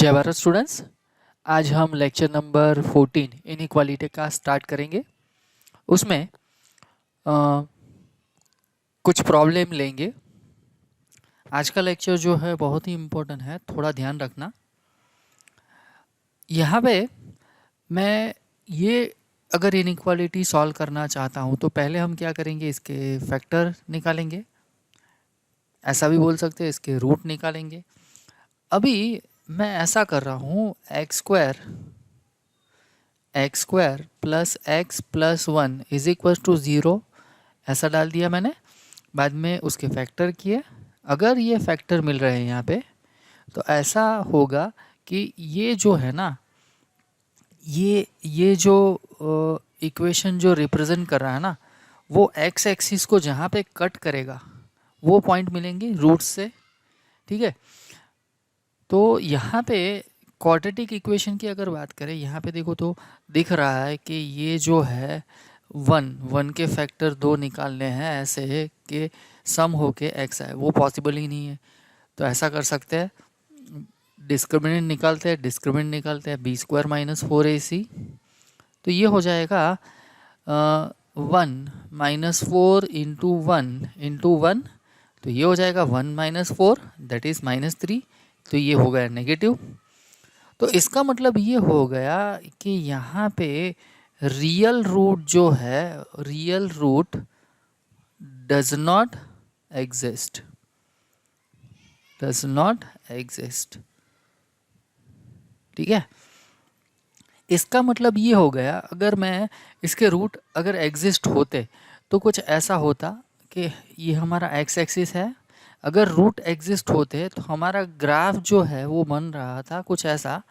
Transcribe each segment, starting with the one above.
जय भारत स्टूडेंट्स। आज हम लेक्चर नंबर 14 इनइक्वालिटी का स्टार्ट करेंगे। उसमें कुछ प्रॉब्लम लेंगे। आज का लेक्चर जो है बहुत ही इम्पोर्टेंट है, थोड़ा ध्यान रखना। यहाँ पे मैं ये अगर इनइक्वालिटी सॉल्व करना चाहता हूँ तो पहले हम क्या करेंगे, इसके फैक्टर निकालेंगे, ऐसा भी बोल सकते हैं इसके रूट निकालेंगे। अभी मैं ऐसा कर रहा हूँ, x square plus x plus 1 is equal to 0 ऐसा डाल दिया मैंने। बाद में उसके फैक्टर किए। अगर ये फैक्टर मिल रहे हैं यहाँ पे तो ऐसा होगा कि ये जो है ना, ये जो इक्वेशन जो रिप्रेजेंट कर रहा है ना, वो एक्स एक्सिस को जहाँ पे कट करेगा वो पॉइंट मिलेंगे रूट से। ठीक है, तो यहाँ पे क्वाड्रेटिक इक्वेशन की अगर बात करें, यहाँ पे देखो तो दिख रहा है कि ये जो है वन के फैक्टर 2 निकालने हैं ऐसे कि सम होके एक्स आए, वो पॉसिबल ही नहीं है। तो ऐसा कर सकते हैं, डिस्क्रिमिनेंट निकालते हैं बी स्क्वायर माइनस 4ac। तो ये हो जाएगा 1 माइनस 4 इंटू वन, तो ये हो जाएगा 1 माइनस 4 दैट इज़ -3। तो ये हो गया नेगेटिव। तो इसका मतलब ये हो गया कि यहाँ पे रियल रूट जो है, real root does not exist, ठीक है। इसका मतलब ये हो गया, अगर मैं इसके रूट अगर एग्जिस्ट होते तो कुछ ऐसा होता कि ये हमारा एक्स एक्सिस है, अगर रूट एग्जिस्ट होते तो हमारा ग्राफ जो है वो बन रहा था कुछ ऐसा,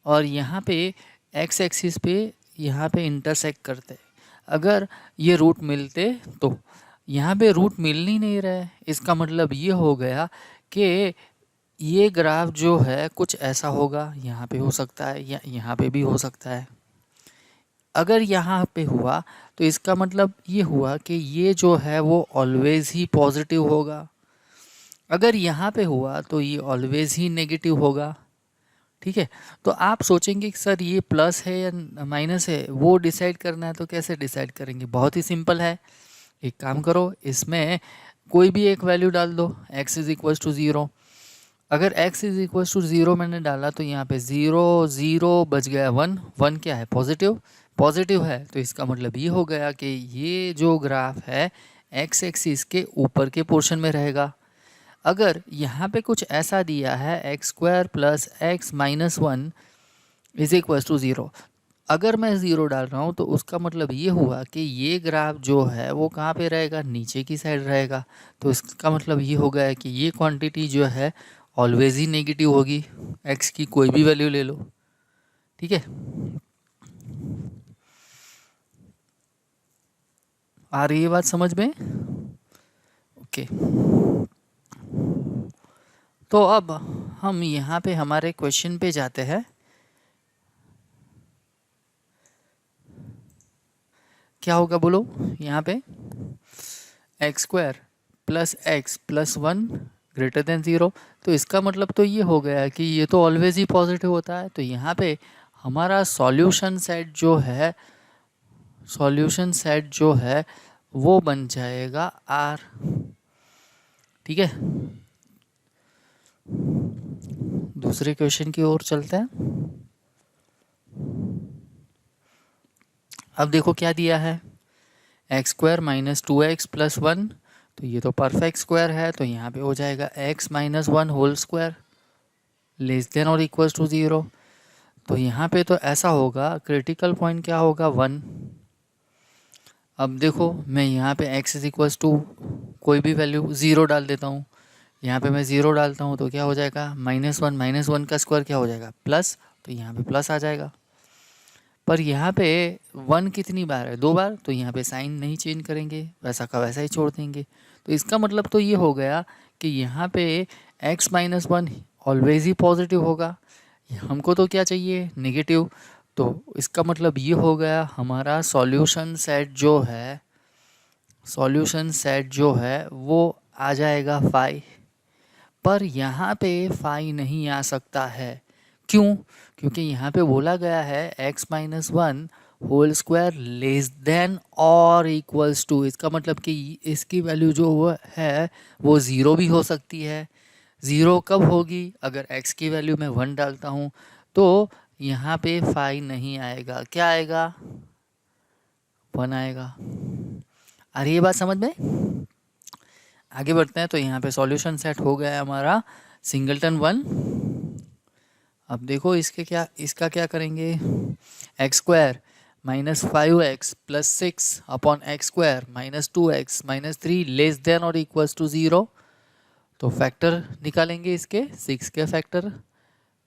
और यहाँ पे एक्स एक्सिस पे यहाँ पे इंटरसेक्ट करते। अगर ये रूट मिलते तो यहाँ पे रूट मिल ही नहीं रहे, इसका मतलब ये हो गया कि ये ग्राफ जो है कुछ ऐसा होगा, यहाँ पे हो सकता है या यहाँ पे भी हो सकता है। अगर यहाँ पे हुआ तो इसका मतलब ये हुआ कि ये जो है वो ऑलवेज ही पॉजिटिव होगा। अगर यहाँ पे हुआ तो ये ऑलवेज ही नेगेटिव होगा। ठीक है, तो आप सोचेंगे कि सर ये प्लस है या माइनस है, वो डिसाइड करना है तो कैसे डिसाइड करेंगे? बहुत ही सिंपल है। एक काम करो, इसमें कोई भी एक वैल्यू डाल दो, x इज इक्वल टू 0। अगर x इज इक्वल टू 0 मैंने डाला तो यहाँ पे 0 0 बच गया 1। 1 क्या है? पॉजिटिव है। तो इसका मतलब ये हो गया कि ये जो ग्राफ है x एक्सिस के ऊपर के पोर्शन में रहेगा। अगर यहाँ पे कुछ ऐसा दिया है x square plus x minus 1 is equal to 0, अगर मैं 0 डाल रहा हूँ तो उसका मतलब ये हुआ कि ये ग्राफ जो है वो कहाँ पे रहेगा? नीचे की साइड रहेगा। तो इसका मतलब ये हो गया कि ये क्वांटिटी जो है ऑलवेज ही नेगेटिव होगी, एक्स की कोई भी वैल्यू ले लो। ठीक है, आ रही है बात समझ में? ओके, तो अब हम यहाँ पे हमारे क्वेश्चन पे जाते हैं। क्या होगा बोलो? यहाँ पे x square plus x plus 1 greater than 0, तो इसका मतलब तो ये हो गया कि ये तो ऑलवेज ही पॉजिटिव होता है। तो यहाँ पे हमारा सॉल्यूशन सेट जो है वो बन जाएगा R। ठीक है, दूसरे क्वेश्चन की ओर चलते हैं। अब देखो क्या दिया है, x square minus 2x plus 1, तो ये तो परफेक्ट स्क्वायर है, तो यहाँ पे हो जाएगा x minus 1 whole square less than और इक्वल टू 0। तो यहाँ पे तो ऐसा होगा, क्रिटिकल पॉइंट क्या होगा? 1। अब देखो मैं यहाँ पे x इज इक्वल टू कोई भी वैल्यू 0 डाल देता हूँ। यहाँ पे मैं 0 डालता हूँ तो क्या हो जाएगा? -1 का स्क्वायर क्या हो जाएगा? प्लस, तो यहाँ पे प्लस आ जाएगा। पर यहाँ पे 1 कितनी बार है? 2 बार, तो यहाँ पे साइन नहीं चेंज करेंगे, वैसा का वैसा ही छोड़ देंगे। तो इसका मतलब तो ये हो गया कि यहाँ पे x माइनस 1 ऑलवेज ही पॉजिटिव होगा, हमको तो क्या चाहिए? नेगेटिव। तो इसका मतलब ये हो गया हमारा सॉल्यूशन सेट जो है वो आ जाएगा फाई। पर यहाँ पे फाई नहीं आ सकता है, क्यों? क्योंकि यहाँ पे बोला गया है x minus one whole square less than और इक्वल्स टू, इसका मतलब कि इसकी वैल्यू जो है वो ज़ीरो भी हो सकती है। ज़ीरो कब होगी? अगर x की वैल्यू मैं 1 डालता हूँ तो यहाँ पे 5 नहीं आएगा, क्या आएगा? 1 आएगा। आ रही है बात समझ में? आगे बढ़ते हैं। तो यहाँ पे सॉल्यूशन सेट हो गया है हमारा सिंगलटन वन। अब देखो इसका क्या करेंगे? X square minus 5x plus 6 upon x square minus 2x minus 3 less than और इक्वल्स टू 0। तो फैक्टर निकालेंगे इसके। 6 के फैक्टर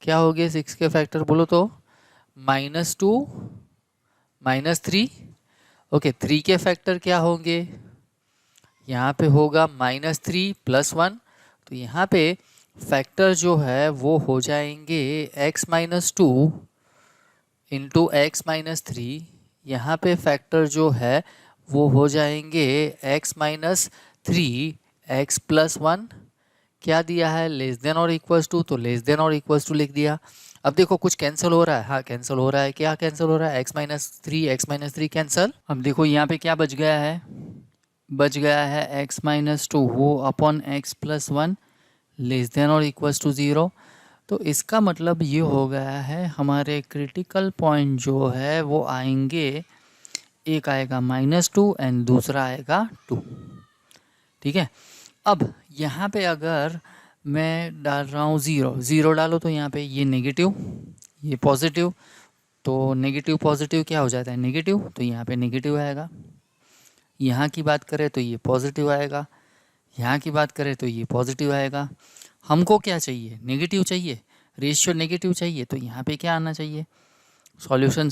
क्या हो गए? 6 के फैक्टर बोलो तो -2 -3। ओके, 3 के फैक्टर क्या होंगे? यहाँ पे होगा -3 + 1। तो यहाँ पे फैक्टर जो है वो हो जाएंगे x minus 2 into x minus 3। यहाँ पे फैक्टर जो है वो हो जाएंगे x माइनस 3 x प्लस 1। क्या दिया है? लेस देन और इक्वल्स टू, तो लेस देन और इक्वल्स टू लिख दिया। अब देखो कुछ कैंसिल हो रहा है। हाँ कैंसिल हो रहा है। क्या कैंसिल हो रहा है? x minus three cancel. अब देखो यहाँ पे क्या बच गया है? बच गया है x माइनस 2 वो upon x plus 1 less than और इक्वल्स टू 0। तो इसका मतलब ये हो गया है हमारे क्रिटिकल पॉइंट जो है वो आएंगे, एक आएगा -2 एंड दूसरा आएगा 2। ठीक है। अब यहाँ पे अगर मैं डाल रहा हूँ 0, 0 डालो तो यहाँ पे ये नेगेटिव, ये पॉजिटिव, तो नेगेटिव पॉजिटिव क्या हो जाता है? नेगेटिव, तो यहाँ पे नेगेटिव आएगा। यहाँ की बात करें तो ये पॉजिटिव आएगा, यहाँ की बात करें तो ये पॉजिटिव आएगा। हमको क्या चाहिए? नेगेटिव चाहिए, रेशियो नेगेटिव चाहिए। तो यहाँ पे क्या आना चाहिए? सॉल्यूशन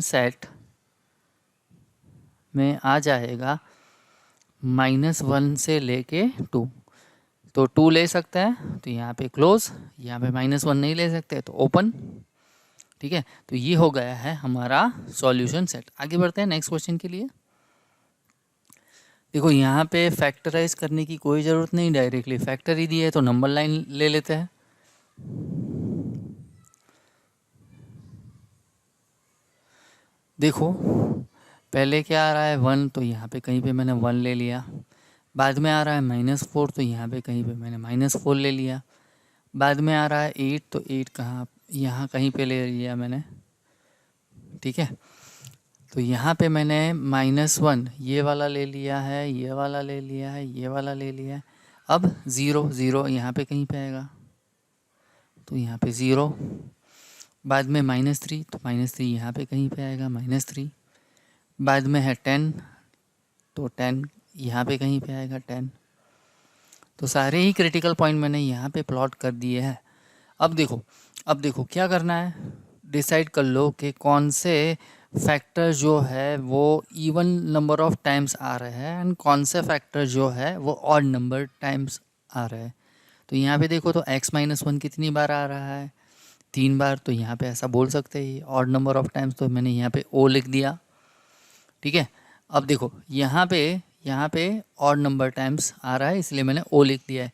सेट में आ जाएगा -1 से लेके 2। तो 2 ले सकते हैं तो यहाँ पे क्लोज, यहाँ पे -1 नहीं ले सकते तो ओपन। ठीक है। तो ये हो गया है हमारा सॉल्यूशन सेट। आगे बढ़ते हैं नेक्स्ट क्वेश्चन के लिए। देखो यहाँ पे फैक्टराइज करने की कोई ज़रूरत नहीं, डायरेक्टली फैक्टर ही दिया है तो नंबर लाइन ले लेते हैं। देखो पहले क्या आ रहा है? 1, तो यहाँ पे कहीं पे मैंने 1 ले लिया। बाद में आ रहा है -4, तो यहाँ पे कहीं पे मैंने -4 ले लिया। बाद में आ रहा है 8, तो 8 कहाँ? यहाँ कहीं पे ले लिया मैंने। ठीक है। तो यहाँ पे मैंने -1 ये वाला ले लिया है, ये वाला ले लिया है, ये वाला ले लिया है। अब 0 0 यहाँ पे कहीं पे आएगा, तो यहाँ पे 0। बाद में -3, तो -3 यहाँ पे कहीं पे आएगा, -3। बाद में है 10, तो 10 यहाँ पे कहीं पे आएगा 10। तो सारे ही क्रिटिकल पॉइंट मैंने यहाँ पे प्लॉट कर दिए हैं। अब देखो क्या करना है? डिसाइड कर लो कि कौन से फैक्टर जो है वो इवन नंबर ऑफ टाइम्स आ रहे हैं एंड कौन से फैक्टर जो है वो ऑड नंबर टाइम्स आ रहे हैं। तो यहाँ पे देखो तो x माइनस 1 कितनी बार आ रहा है? 3 बार। तो यहाँ पे ऐसा बोल सकते हैं ऑड नंबर ऑफ टाइम्स, तो मैंने यहाँ पे o लिख दिया। ठीक है। अब देखो यहाँ पे ऑड नंबर टाइम्स आ रहा है इसलिए मैंने o लिख दिया है।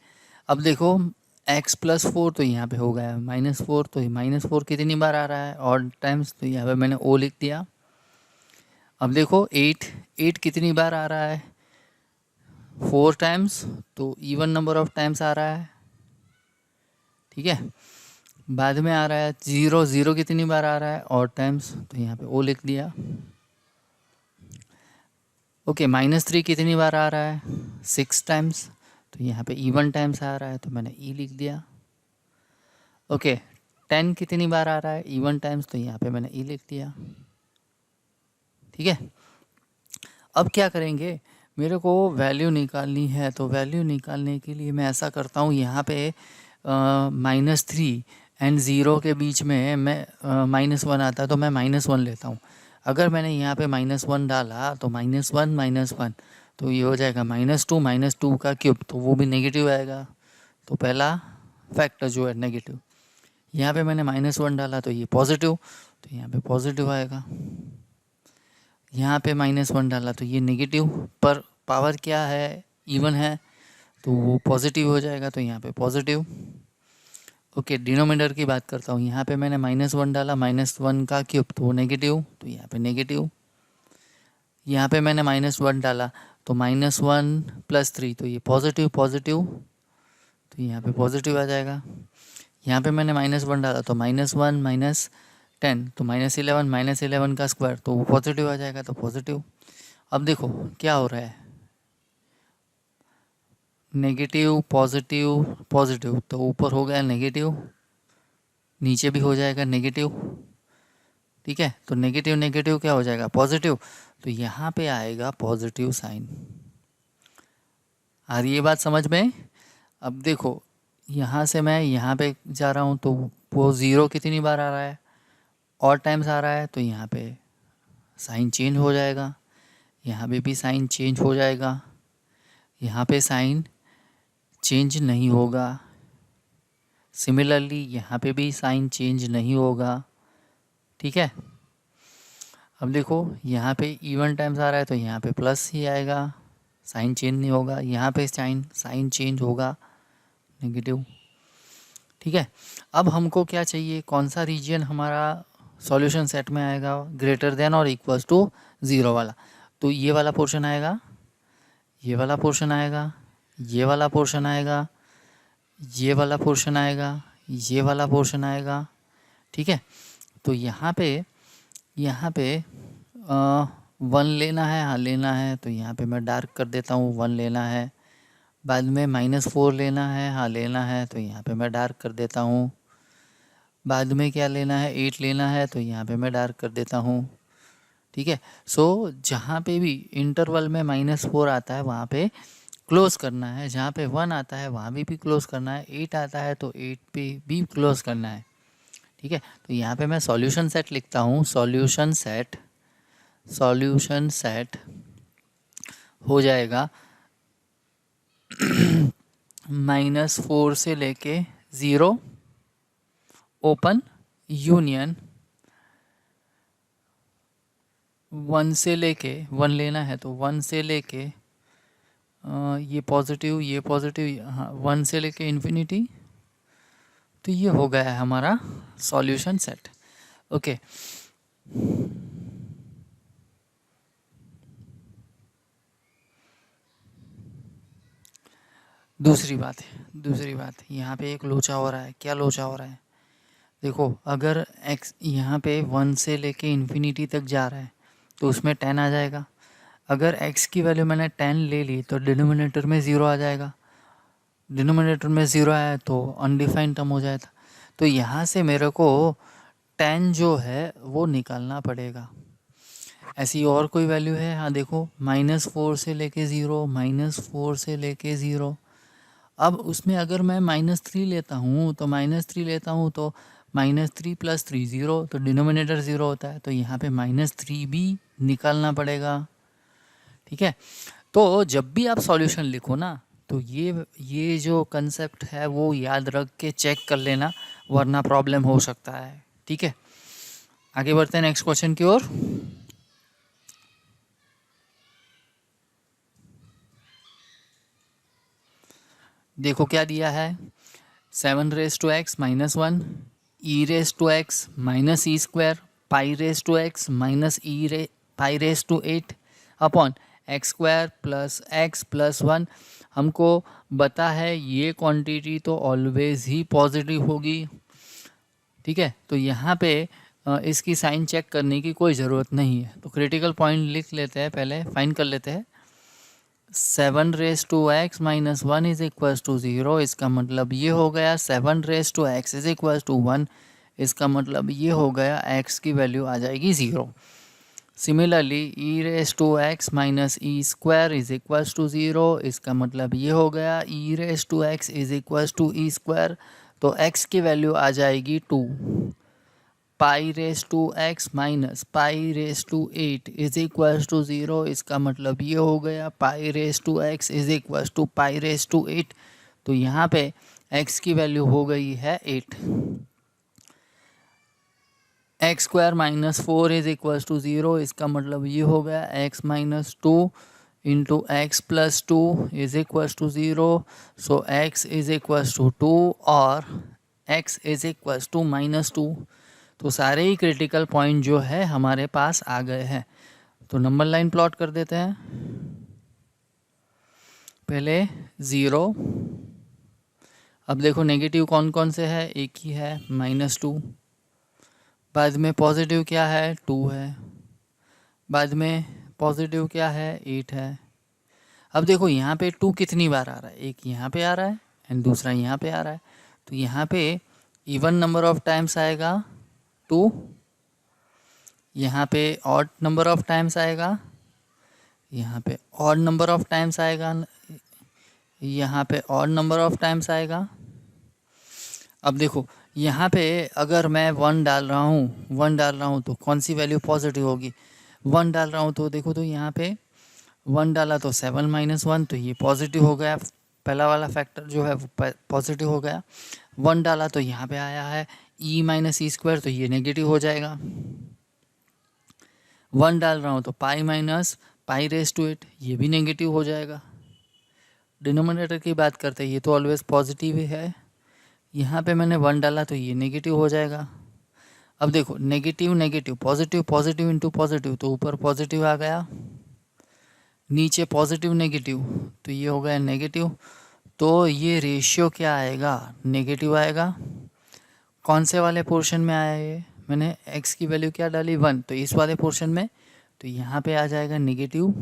अब देखो x प्लस 4, तो यहाँ पे हो गया -4, तो -4 कितनी बार आ रहा है? ऑड टाइम्स, तो यहाँ पे मैंने o लिख दिया। अब देखो 8 कितनी बार आ रहा है? 4 टाइम्स, तो इवन नंबर ऑफ टाइम्स आ रहा है। ठीक है। बाद में आ रहा है 0 0 कितनी बार आ रहा है? ऑड टाइम्स, तो यहाँ पे o लिख दिया। ओके, -3 कितनी बार आ रहा है? 6 टाइम्स, तो यहाँ पे इवन टाइम्स आ रहा है तो मैंने e लिख दिया। ओके, 10 कितनी बार आ रहा है? इवन टाइम्स, तो यहाँ पे मैंने e लिख दिया। ठीक है। अब क्या करेंगे? मेरे को वैल्यू निकालनी है, तो वैल्यू निकालने के लिए मैं ऐसा करता हूँ, यहाँ पे -3 एंड 0 के बीच में मैं -1 आता है तो मैं -1 लेता हूँ। अगर मैंने यहाँ पे -1 डाला तो -1 तो ये हो जाएगा -2 का क्यूब, तो वो भी नेगेटिव आएगा। तो पहला फैक्टर जो है नेगेटिव। यहाँ पे मैंने -1 डाला तो ये पॉजिटिव, तो यहाँ पे पॉजिटिव आएगा। यहाँ पे -1 डाला तो ये नेगेटिव, पर पावर क्या है? इवन है, तो वो पॉजिटिव हो जाएगा, तो यहाँ पे पॉजिटिव। ओके, डिनोमिनेटर की बात करता हूँ। यहाँ पे मैंने -1 डाला, -1 का क्यूब तो वो नेगेटिव, तो यहाँ पे नेगेटिव। यहाँ पे मैंने -1 डाला तो -1 + 3 तो ये पॉजिटिव पॉजिटिव, तो यहाँ पे पॉजिटिव आ जाएगा। यहाँ पे मैंने -1 डाला तो -1 -10 तो -11 का स्क्वायर तो वो पॉजिटिव आ जाएगा, तो पॉजिटिव। अब देखो क्या हो रहा है, नेगेटिव पॉजिटिव पॉजिटिव, तो ऊपर हो गया नेगेटिव, नीचे भी हो जाएगा नेगेटिव। ठीक है, तो नेगेटिव नेगेटिव क्या हो जाएगा, पॉजिटिव, तो यहाँ पे आएगा पॉजिटिव साइन। आ रही है बात समझ में? अब देखो यहाँ से मैं यहाँ पे जा रहा हूँ तो वो ज़ीरो कितनी बार आ रहा है, और टाइम्स आ रहा है, तो यहाँ पे साइन चेंज हो जाएगा, यहाँ पे भी साइन चेंज हो जाएगा, यहाँ पे साइन चेंज नहीं होगा। सिमिलरली यहाँ पे भी साइन चेंज नहीं होगा। ठीक है, अब देखो यहाँ पे इवन टाइम्स आ रहा है तो यहाँ पे प्लस ही आएगा, साइन चेंज नहीं होगा। यहाँ पे साइन चेंज होगा, नेगेटिव। ठीक है, अब हमको क्या चाहिए, कौन सा रीजन हमारा सॉल्यूशन सेट में आएगा, ग्रेटर देन और इक्वल्स टू 0 वाला। तो ये वाला पोर्शन आएगा, ये वाला पोर्शन आएगा, ये वाला पोर्शन आएगा, ये वाला पोर्शन आएगा, ये वाला पोर्शन आएगा। ठीक है, तो यहाँ पे 1 लेना है, हाँ लेना है, तो यहाँ पे मैं डार्क कर देता हूँ, 1 लेना है। बाद में -4 लेना है, हाँ लेना है, तो यहाँ पे मैं डार्क कर देता हूँ। बाद में क्या लेना है, 8 लेना है, तो यहाँ पे मैं डार्क कर देता हूँ। ठीक है, सो जहाँ पे भी इंटरवल में -4 आता है वहाँ पे क्लोज करना है, जहाँ पे 1 आता है वहाँ भी क्लोज करना है, 8 आता है तो 8 पे भी क्लोज करना है। ठीक है, तो यहाँ पे मैं सॉल्यूशन सेट लिखता हूँ, सॉल्यूशन सेट हो जाएगा -4 से लेके 0 ओपन यूनियन 1 से लेके 1 लेना है तो 1 से लेके ये पॉजिटिव हाँ 1 से लेके इन्फिनिटी। तो ये हो गया है हमारा सॉल्यूशन सेट। ओके, दूसरी बात यहाँ पे एक लोचा हो रहा है। क्या लोचा हो रहा है, देखो अगर x यहाँ पे 1 से लेके इन्फिनिटी तक जा रहा है तो उसमें 10 आ जाएगा। अगर x की वैल्यू मैंने 10 ले ली तो डिनोमिनेटर में 0 आ जाएगा, डिनोमिनेटर में 0 आया तो अनडिफाइंड टर्म हो जाएगा। तो यहाँ से मेरे को 10 जो है वो निकालना पड़ेगा। ऐसी और कोई वैल्यू है, हाँ देखो -4 से लेके 0, -4 से लेके 0। अब उसमें अगर मैं -3 लेता हूँ तो -3 + 3 0, तो डिनोमिनेटर 0 होता है, तो यहाँ पे -3 भी निकालना पड़ेगा। ठीक है, तो जब भी आप सॉल्यूशन लिखो ना तो ये जो कंसेप्ट है वो याद रख के चेक कर लेना, वरना प्रॉब्लम हो सकता है। ठीक है, आगे बढ़ते हैं नेक्स्ट क्वेश्चन की ओर। देखो क्या दिया है, 7 raised to x -1, e raised to x -e², pi raised to x pi raised to 8 upon x² + x + 1। हमको बता है ये क्वांटिटी तो ऑलवेज ही पॉजिटिव होगी। ठीक है, तो यहाँ पे इसकी साइन चेक करने की कोई ज़रूरत नहीं है, तो क्रिटिकल पॉइंट लिख लेते हैं, पहले फाइंड कर लेते हैं। 7 raised to x - 1 is equals to 0, इसका मतलब ये हो गया 7 raised to x is equals to 1, इसका मतलब ये हो गया x की वैल्यू आ जाएगी 0। Similarly e raised to x - e² is equals to 0, इसका मतलब ये हो गया e raised to x is equals to e², तो x की वैल्यू आ जाएगी 2। pi raised to x minus pi raised to 8 is equals to 0, इसका मतलब ये हो गया pi raised to x is equals to pi raised to 8, तो यहाँ पे x की वैल्यू हो गई है 8। x² - 4 इज इक्वल्स टू 0, इसका मतलब ये हो गया x - 2 into x + 2 is equals to 0, so x is equals to 2 और x इज इक्वल्स टू -2। तो सारे ही क्रिटिकल पॉइंट जो है हमारे पास आ गए हैं। तो नंबर लाइन प्लॉट कर देते हैं। पहले 0, अब देखो नेगेटिव कौन कौन से है, एक ही है -2। बाद में पॉजिटिव क्या है, 2 है। बाद में पॉजिटिव क्या है, 8 है। अब देखो यहाँ पे 2 कितनी बार आ रहा है, एक यहाँ पे आ रहा है एंड दूसरा यहाँ पे आ रहा है। तो यहाँ पे इवन नंबर ऑफ टाइम्स आएगा 2, यहाँ पे ऑड नंबर ऑफ टाइम्स आएगा, यहाँ पे ऑड नंबर ऑफ टाइम्स आएगा, यहाँ पे ऑड नंबर ऑफ टाइम्स आएगा। अब देखो यहाँ पे अगर मैं 1 डाल रहा हूँ तो कौन सी वैल्यू पॉजिटिव होगी, 1 डाल रहा हूँ तो देखो, तो यहाँ पे 1 डाला तो 7 - 1, तो ये पॉजिटिव हो गया, पहला वाला फैक्टर जो है वो पॉजिटिव हो गया। 1 डाला तो यहाँ पे आया है e - e², तो ये नेगेटिव हो जाएगा। 1 डाल रहा हूँ तो π-π⁻⁸, ये भी नेगेटिव हो जाएगा। डिनोमिनेटर की बात करते हैं, ये तो ऑलवेज पॉजिटिव ही है। यहाँ पे मैंने 1 डाला तो ये नेगेटिव हो जाएगा। अब देखो negative negative positive, positive into positive, तो ऊपर पॉजिटिव आ गया, नीचे पॉजिटिव नेगेटिव, तो ये हो गया नेगेटिव। तो ये रेशियो क्या आएगा, नेगेटिव आएगा। कौन से वाले पोर्शन में आया ये, मैंने x की वैल्यू क्या डाली 1, तो इस वाले पोर्शन में, तो यहाँ पे आ जाएगा नेगेटिव।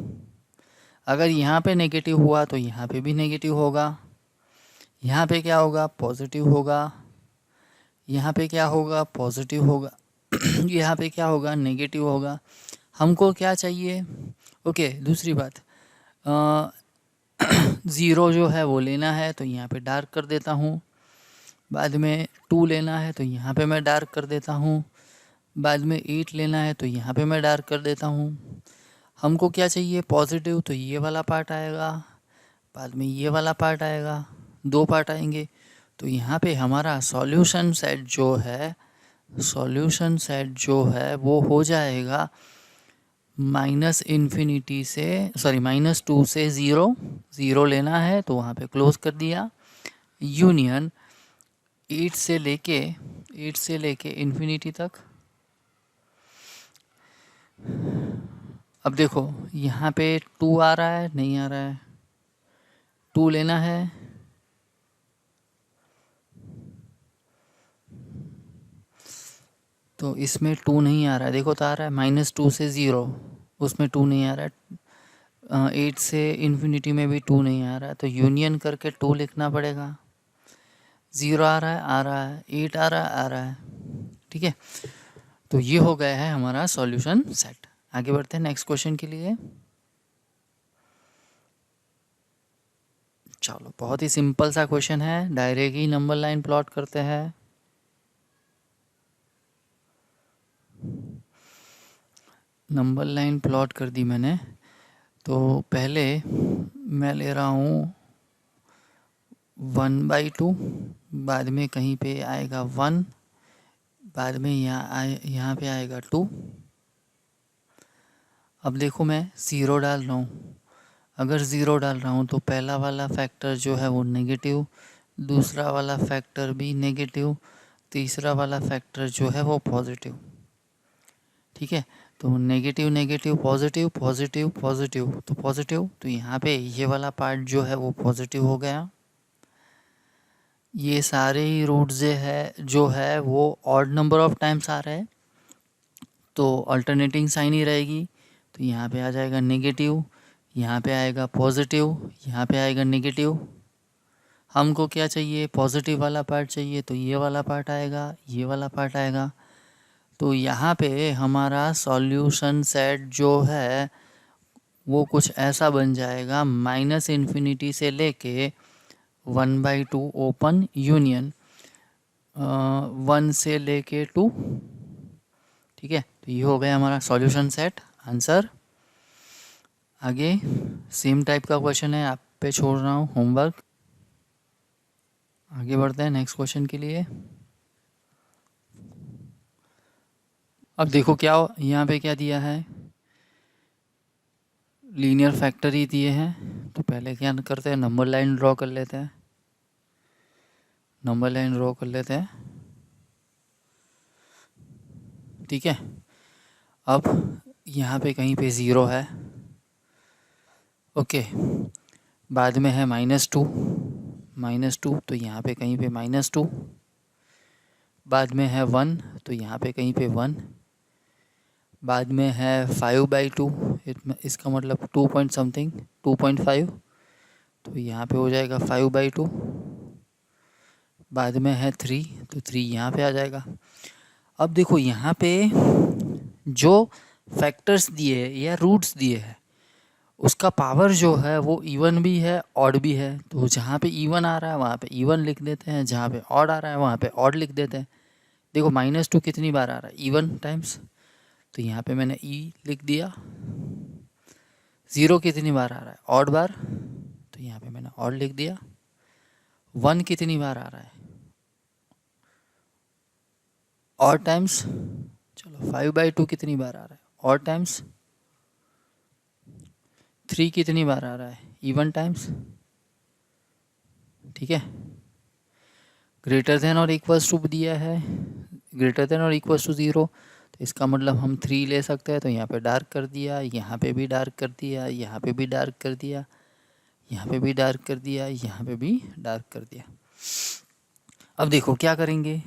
अगर यहाँ पे नेगेटिव हुआ तो यहाँ पे भी नेगेटिव होगा। यहाँ पे क्या होगा, पॉजिटिव होगा। यहाँ पे क्या होगा, पॉजिटिव होगा। यहाँ पे क्या होगा, नेगेटिव होगा। हमको क्या चाहिए, ओके दूसरी बात, 0 जो है वो लेना है, तो यहाँ पे डार्क कर देता हूँ। बाद में 2 लेना है तो यहाँ पे मैं डार्क कर देता हूँ। बाद में 8 लेना है तो यहाँ पे मैं डार्क कर देता हूँ। हमको क्या चाहिए, पॉजिटिव, तो ये वाला पार्ट आएगा, बाद में ये वाला पार्ट आएगा, 2 पार्ट आएंगे। तो यहाँ पे हमारा सॉल्यूशन सेट जो है वो हो जाएगा -∞ से -2 से 0 लेना है तो वहाँ पे क्लोज कर दिया, यूनियन 8 से लेके इन्फिनिटी तक। अब देखो यहाँ पे 2 आ रहा है, नहीं आ रहा है, 2 लेना है, तो इसमें 2 नहीं आ रहा है, देखो तो आ रहा है -2 से 0, उसमें 2 नहीं आ रहा है। 8 से इन्फिनिटी में भी 2 नहीं आ रहा है, तो यूनियन करके 2 लिखना पड़ेगा। 0 आ रहा है, 8 आ रहा है, ठीक है। तो ये हो गया है हमारा सॉल्यूशन सेट। आगे बढ़ते हैं नेक्स्ट क्वेश्चन के लिए। चलो बहुत ही सिंपल सा क्वेश्चन है, डायरेक्ट ही नंबर लाइन प्लॉट करते हैं। नंबर लाइन प्लॉट कर दी मैंने। तो पहले मैं ले रहा हूँ 1/2, बाद में कहीं पे आएगा 1, बाद में यहाँ पे आएगा 2। अब देखो मैं 0 डाल रहा हूँ, अगर 0 डाल रहा हूँ तो पहला वाला फैक्टर जो है वो नेगेटिव, दूसरा वाला फैक्टर भी नेगेटिव, तीसरा वाला फैक्टर जो है वो पॉजिटिव, ठीक है। तो negative negative positive, positive positive, तो पॉजिटिव, तो यहाँ पे ये वाला पार्ट जो है वो पॉजिटिव हो गया। ये सारे ही रूट्स जो है वो ऑड नंबर ऑफ टाइम्स आ रहे हैं, तो अल्टरनेटिंग साइन ही रहेगी। तो यहाँ पे आ जाएगा नेगेटिव, यहाँ पे आएगा पॉजिटिव, यहाँ पे आएगा नेगेटिव। हमको क्या चाहिए, पॉजिटिव वाला पार्ट चाहिए, तो ये वाला पार्ट आएगा, ये वाला पार्ट आएगा। तो यहाँ पे हमारा सॉल्यूशन सेट जो है वो कुछ ऐसा बन जाएगा, -∞ से लेके 1/2 ओपन यूनियन 1 से लेके 2, ठीक है। तो ये हो गया हमारा सॉल्यूशन सेट, आंसर। आगे सेम टाइप का क्वेश्चन है, आप पे छोड़ रहा हूँ होमवर्क। आगे बढ़ते हैं नेक्स्ट क्वेश्चन के लिए। अब देखो क्या यहाँ पे क्या दिया है, लीनियर फैक्टर ही दिए हैं। तो पहले क्या करते हैं, नंबर लाइन ड्रॉ कर लेते हैं। नंबर लाइन ड्रॉ कर लेते हैं, ठीक है। अब यहाँ पे कहीं पे ज़ीरो है, ओके। बाद में है -2, -2 तो यहाँ पे कहीं पे -2। बाद में है 1 तो यहाँ पे कहीं पे 1। बाद में है 5/2, इसका मतलब 2 पॉइंट समथिंग, 2.5 तो यहाँ पे हो जाएगा 5/2। बाद में है 3 तो 3 यहाँ पे आ जाएगा। अब देखो यहाँ पे जो फैक्टर्स दिए है या रूट्स दिए हैं उसका पावर जो है वो इवन भी है ऑड भी है। तो जहाँ पे इवन आ रहा है वहाँ पे इवन लिख देते हैं, जहाँ पे ऑड आ रहा है वहाँ पे ऑड लिख देते हैं। देखो -2 कितनी बार आ रहा है, इवन टाइम्स, तो यहाँ पे मैंने ई लिख दिया। 0 कितनी बार आ रहा है, ऑड बार, तो यहाँ पे मैंने ऑड लिख दिया। 1 कितनी बार आ रहा है, ऑड टाइम्स, चलो 5/2 कितनी बार आ रहा है, ऑड टाइम्स। 3 कितनी बार आ रहा है, इवन टाइम्स, ठीक है। ग्रेटर देन और इक्वल्स टू दिया है, ग्रेटर देन और इक्वल्स टू 0, तो इसका मतलब हम 3 ले सकते हैं। तो यहाँ पे डार्क कर दिया, यहाँ पे भी डार्क कर दिया, यहाँ पे भी डार्क कर दिया, यहाँ पे भी डार्क कर दिया, यहाँ पे भी डार्क कर दिया। अब देखो क्या करेंगे,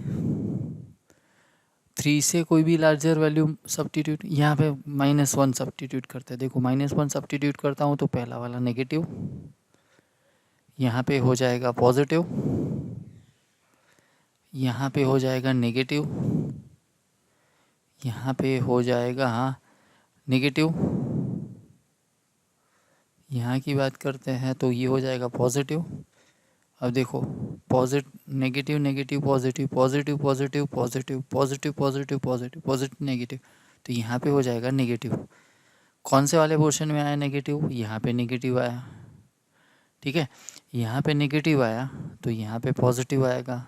3 से कोई भी लार्जर वैल्यू सब्स्टिट्यूट, यहाँ पे -1 सब्स्टिट्यूट करते हैं। देखो -1 सब्स्टिट्यूट करता हूँ तो पहला वाला नेगेटिव, यहाँ पे हो जाएगा पॉजिटिव, यहाँ पे हो जाएगा नेगेटिव, यहाँ पे हो जाएगा नेगेटिव, यहाँ की बात करते हैं तो ये हो जाएगा पॉजिटिव। अब देखो negative negative positive, positive positive positive, positive positive positive, positive negative, तो यहाँ पे हो जाएगा नेगेटिव। कौन से वाले पोर्शन में आया नेगेटिव, यहाँ पे नेगेटिव आया, ठीक है। यहाँ पे नेगेटिव आया तो यहाँ पे पॉजिटिव आएगा,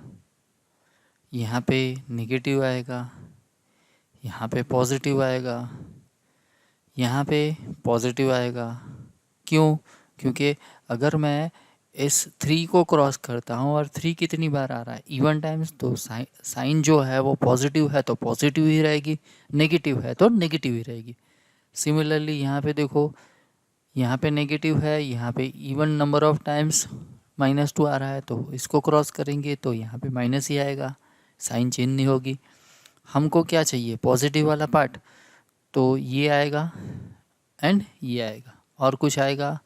यहाँ पे नेगेटिव आएगा, यहाँ पे पॉजिटिव आएगा, यहाँ पे पॉजिटिव आएगा। क्यों, क्योंकि अगर मैं इस 3 को क्रॉस करता हूँ और 3 कितनी बार आ रहा है, इवन टाइम्स, तो साइन जो है वो पॉजिटिव है तो पॉजिटिव ही रहेगी, नेगेटिव है तो नेगेटिव ही रहेगी। सिमिलरली यहाँ पे देखो, यहाँ पे नेगेटिव है, यहाँ पे इवन नंबर ऑफ टाइम्स -2 आ रहा है, तो इसको क्रॉस करेंगे तो यहाँ पे माइनस ही आएगा, साइन चेंज नहीं होगी। हमको क्या चाहिए, पॉजिटिव वाला पार्ट, तो ये आएगा एंड ये आएगा, और कुछ आएगा,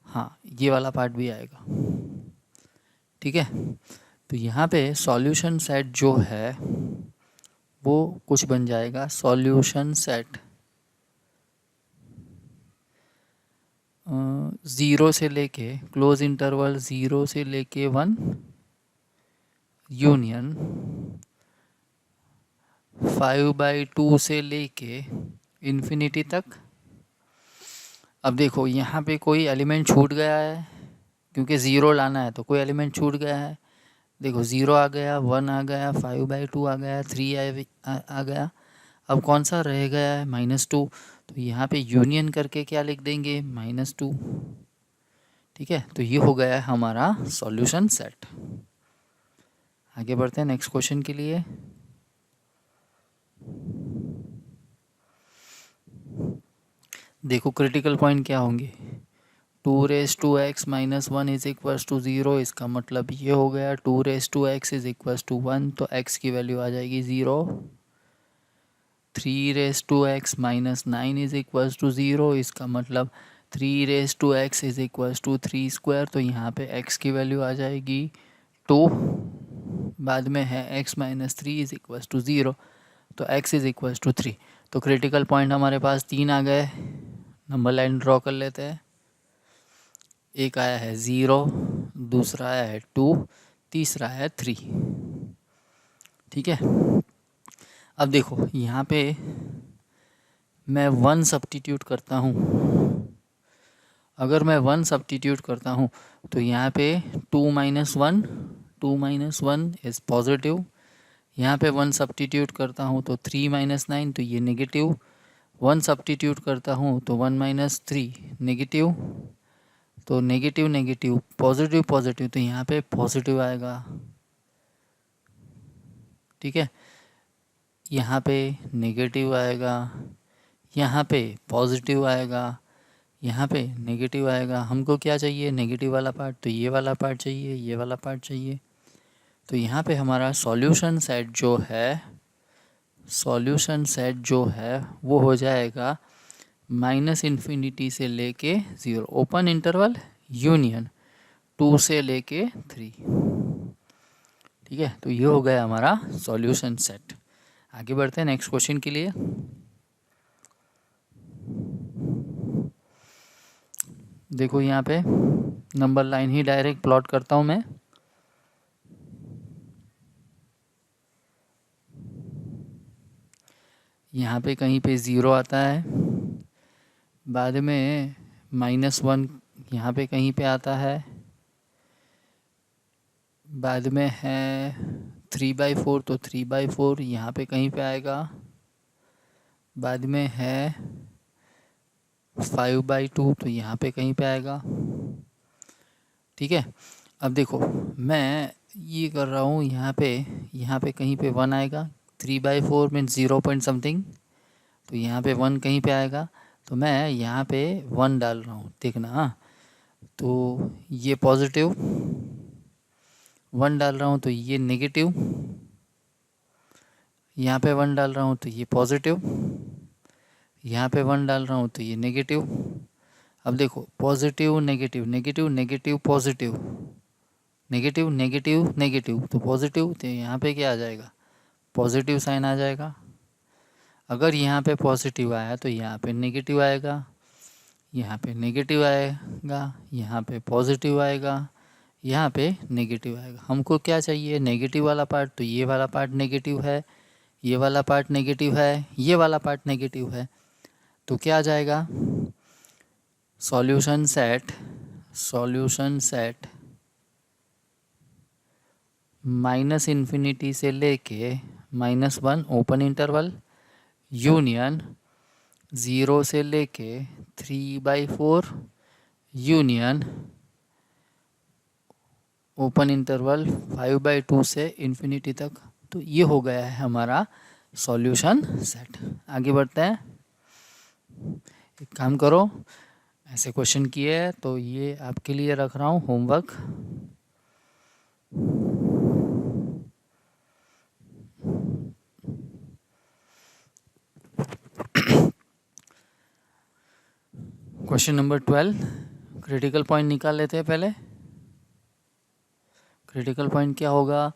हाँ ये वाला पार्ट भी आएगा, ठीक है। तो यहाँ पे सॉल्यूशन सेट जो है वो कुछ बन जाएगा, सॉल्यूशन सेट 0 से लेके क्लोज इंटरवल 0 से लेके 1 यूनियन 5/2 से लेके इन्फिनिटी तक। अब देखो यहाँ पे कोई एलिमेंट छूट गया है, क्योंकि 0 लाना है तो कोई एलिमेंट छूट गया है। देखो 0 आ गया, 1 आ गया, 5/2 आ गया, 3 आ गया। अब कौन सा रह गया है, -2, तो यहाँ पे यूनियन करके क्या लिख देंगे, -2, ठीक है। तो ये हो गया है हमारा सॉल्यूशन सेट। आगे बढ़ते हैं नेक्स्ट क्वेश्चन के लिए। देखो क्रिटिकल पॉइंट क्या होंगे, 2x - 1 इज इक्वल्स टू 0, इसका मतलब ये हो गया 2x इज इक्वल्स टू 1, तो x की वैल्यू आ जाएगी 0। 3x - 9 इज इक्वल्स टू 0, इसका मतलब 3x is equals to 3 square, तो यहाँ पे x की वैल्यू आ जाएगी 2। बाद में है x - 3 इज इक्वल्स टू 0, तो x इज इक्वल्स टू 3। तो क्रिटिकल पॉइंट हमारे पास 3 आ गए, नंबर लाइन ड्रॉ कर लेते हैं। एक आया है 0, दूसरा आया है 2, तीसरा है 3, ठीक है। अब देखो यहाँ पे मैं 1 सब्स्टिट्यूट करता हूँ, अगर मैं 1 सब्स्टिट्यूट करता हूँ तो यहाँ पे 2 - 1 इज़ पॉजिटिव। यहाँ पे 1 सब्स्टिट्यूट करता हूँ तो 3 - 9, तो ये नेगेटिव। 1 सब्स्टिट्यूट करता हूँ तो 1 - 3 नेगेटिव, तो नेगेटिव नेगेटिव पॉजिटिव पॉजिटिव, तो यहाँ पे पॉजिटिव आएगा। ठीक है, यहाँ पे नेगेटिव आएगा, यहाँ पे पॉजिटिव आएगा, यहाँ पे नेगेटिव आएगा। हमको क्या चाहिए? नेगेटिव वाला पार्ट। तो ये वाला पार्ट चाहिए, ये वाला पार्ट चाहिए। तो यहाँ पे हमारा सॉल्यूशन सेट जो है, सॉल्यूशन सेट जो है वो हो जाएगा -∞ से लेके 0, ओपन इंटरवल यूनियन 2 से लेके 3। ठीक है, तो ये हो गया हमारा सॉल्यूशन सेट। आगे बढ़ते हैं नेक्स्ट क्वेश्चन के लिए। देखो यहाँ पे नंबर लाइन ही डायरेक्ट प्लॉट करता हूँ मैं। यहाँ पे कहीं पे 0 आता है, बाद में -1 यहाँ पे कहीं पे आता है, बाद में है 3/4 तो 3/4 यहाँ पे कहीं पे आएगा, बाद में है 5/2 तो यहाँ पे कहीं पे आएगा। ठीक है, अब देखो मैं ये कर रहा हूँ, यहाँ पे कहीं पे 1 आएगा, 3/4 मीन्स 0 पॉइंट समथिंग, तो यहाँ पे 1 कहीं पे आएगा, तो मैं यहाँ पे 1 डाल रहा हूँ, देखना। हाँ, तो ये पॉजिटिव, 1 डाल रहा हूँ तो ये नेगेटिव, यहाँ पे 1 डाल रहा हूँ तो ये पॉजिटिव, यहाँ पे 1 डाल रहा हूँ तो ये नेगेटिव। अब देखो positive negative, negative negative positive, negative negative negative, तो पॉजिटिव, तो यहाँ पे क्या आ जाएगा? पॉजिटिव साइन आ जाएगा। अगर यहाँ पे पॉजिटिव आया तो यहाँ पे नेगेटिव आएगा, यहाँ पे नेगेटिव आएगा, यहाँ पे पॉजिटिव आएगा, यहाँ पे नेगेटिव आएगा। हमको क्या चाहिए? नेगेटिव वाला पार्ट, तो ये वाला पार्ट नेगेटिव है, ये वाला पार्ट नेगेटिव है, ये वाला पार्ट नेगेटिव है, तो क्या आ जाएगा? सॉल्यूशन सेट, सॉल्यूशन सेट -∞ से लेके -1 ओपन इंटरवल यूनियन 0 से लेके 3/4 यूनियन ओपन इंटरवल 5/2 से इन्फिनिटी तक। तो ये हो गया है हमारा सॉल्यूशन सेट। आगे बढ़ते हैं। एक काम करो, ऐसे क्वेश्चन किए हैं तो ये आपके लिए रख रहा हूँ homework. Question number 12, critical point निकाल लेते हैं पहले। क्रिटिकल पॉइंट क्या होगा?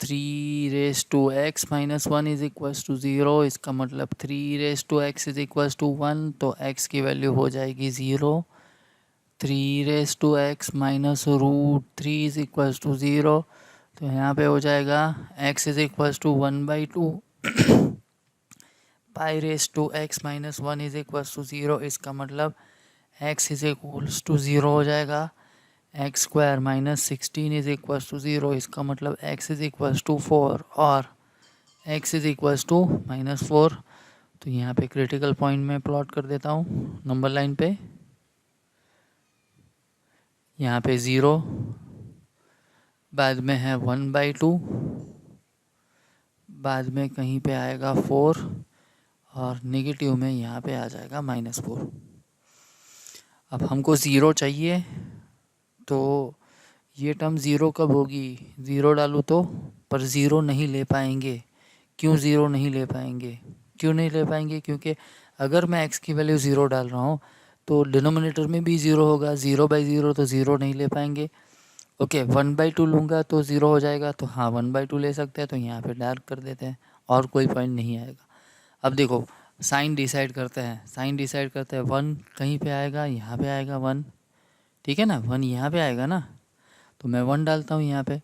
3x - 1 इज इक्वल्स टू 0, इसका मतलब 3x इज इक्वल्स टू 1, तो x की वैल्यू हो जाएगी 0। 3x -√3 इज इक्वल्स टू 0, तो यहाँ पे हो जाएगा x is equals to 1/2, πx - 1 is equals to 0, इसका मतलब x इज इक्वल्स टू 0 हो जाएगा। x² -16 इज इक्वल्स टू 0, इसका मतलब x इज इक्वल्स टू 4 और x इज इक्वल्स टू -4। तो यहाँ पे क्रिटिकल पॉइंट में प्लॉट कर देता हूँ नंबर लाइन पे। यहाँ पे 0, बाद में है 1/2, बाद में कहीं पे आएगा 4 और नेगेटिव में यहाँ पे आ जाएगा -4। अब हमको 0 चाहिए, तो ये टर्म 0 कब होगी? 0 डालूँ तो, पर 0 नहीं ले पाएंगे। क्यों 0 नहीं ले पाएंगे? क्यों नहीं ले पाएंगे? क्योंकि अगर मैं x की वैल्यू 0 डाल रहा हूँ तो डिनोमिनेटर में भी 0 होगा, 0/0 तो 0 नहीं ले पाएंगे। ओके, 1/2 लूँगा तो 0 हो जाएगा, तो हाँ 1/2 ले सकते हैं, तो यहाँ पे डार्क कर देते हैं और कोई पॉइंट नहीं आएगा। अब देखो साइन डिसाइड करते हैं, साइन डिसाइड करते हैं। 1 कहीं पे आएगा, यहाँ पे आएगा 1, ठीक है ना, 1 यहाँ पे आएगा ना, तो मैं 1 डालता हूँ यहाँ पे।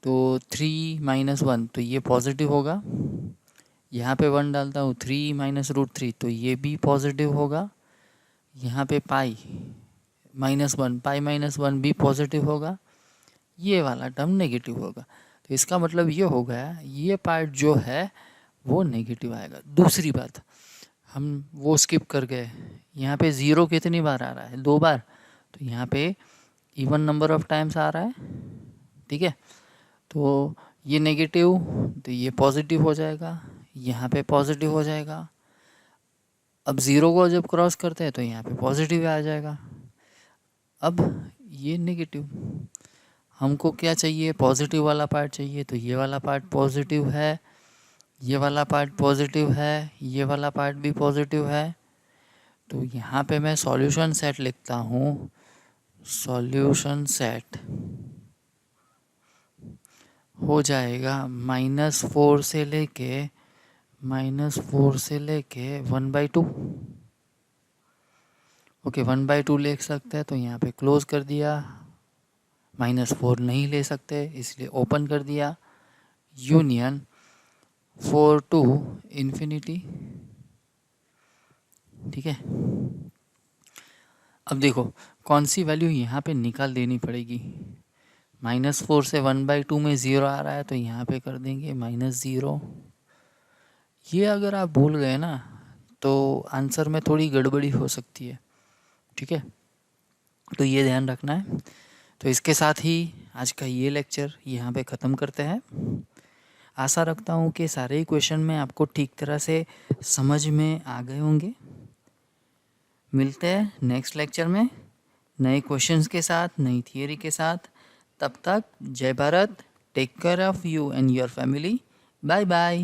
तो 3 - 1 तो ये पॉजिटिव होगा, यहाँ पे 1 डालता हूँ 3 - √3 तो ये भी पॉजिटिव होगा, यहाँ पे पाई -1 पाई -1 भी पॉजिटिव होगा, ये वाला टर्म नेगेटिव होगा। तो इसका मतलब ये हो गया, ये पार्ट जो है वो नेगेटिव आएगा। दूसरी बात, हम वो स्किप कर गए, यहाँ पे 0 कितनी बार आ रहा है? 2 बार, तो यहाँ पे इवन नंबर ऑफ टाइम्स आ रहा है, ठीक है। तो ये नेगेटिव तो ये पॉजिटिव हो जाएगा, यहाँ पे पॉजिटिव हो जाएगा। अब ज़ीरो को जब क्रॉस करते हैं तो यहाँ पे पॉजिटिव आ जाएगा। अब ये नेगेटिव, हमको क्या चाहिए, पॉजिटिव वाला पार्ट चाहिए, तो ये वाला पार्ट पॉजिटिव है, ये वाला पार्ट पॉजिटिव है, ये वाला पार्ट भी पॉजिटिव है। तो यहाँ पे मैं सॉल्यूशन सेट लिखता हूँ, सॉल्यूशन सेट हो जाएगा -4 से लेके -1/2। ओके, 1/2 ले सकते हैं तो यहाँ पे क्लोज कर दिया, -4 नहीं ले सकते इसलिए ओपन कर दिया, यूनियन 4 to इन्फिनिटी। ठीक है, अब देखो कौन सी वैल्यू यहाँ पे निकाल देनी पड़ेगी। -4 से 1/2 में 0 आ रहा है तो यहाँ पे कर देंगे -0। ये अगर आप भूल गए ना तो आंसर में थोड़ी गड़बड़ी हो सकती है। ठीक है, तो ये ध्यान रखना है। तो इसके साथ ही आज का ये लेक्चर यहाँ पे ख़त्म करते हैं। आशा रखता हूँ कि सारे ही क्वेश्चन में आपको ठीक तरह से समझ में आ गए होंगे। मिलते हैं नेक्स्ट लेक्चर में नए क्वेश्चंस के साथ, नई थियरी के साथ। तब तक जय Bharat, take care of you and your family. Bye bye.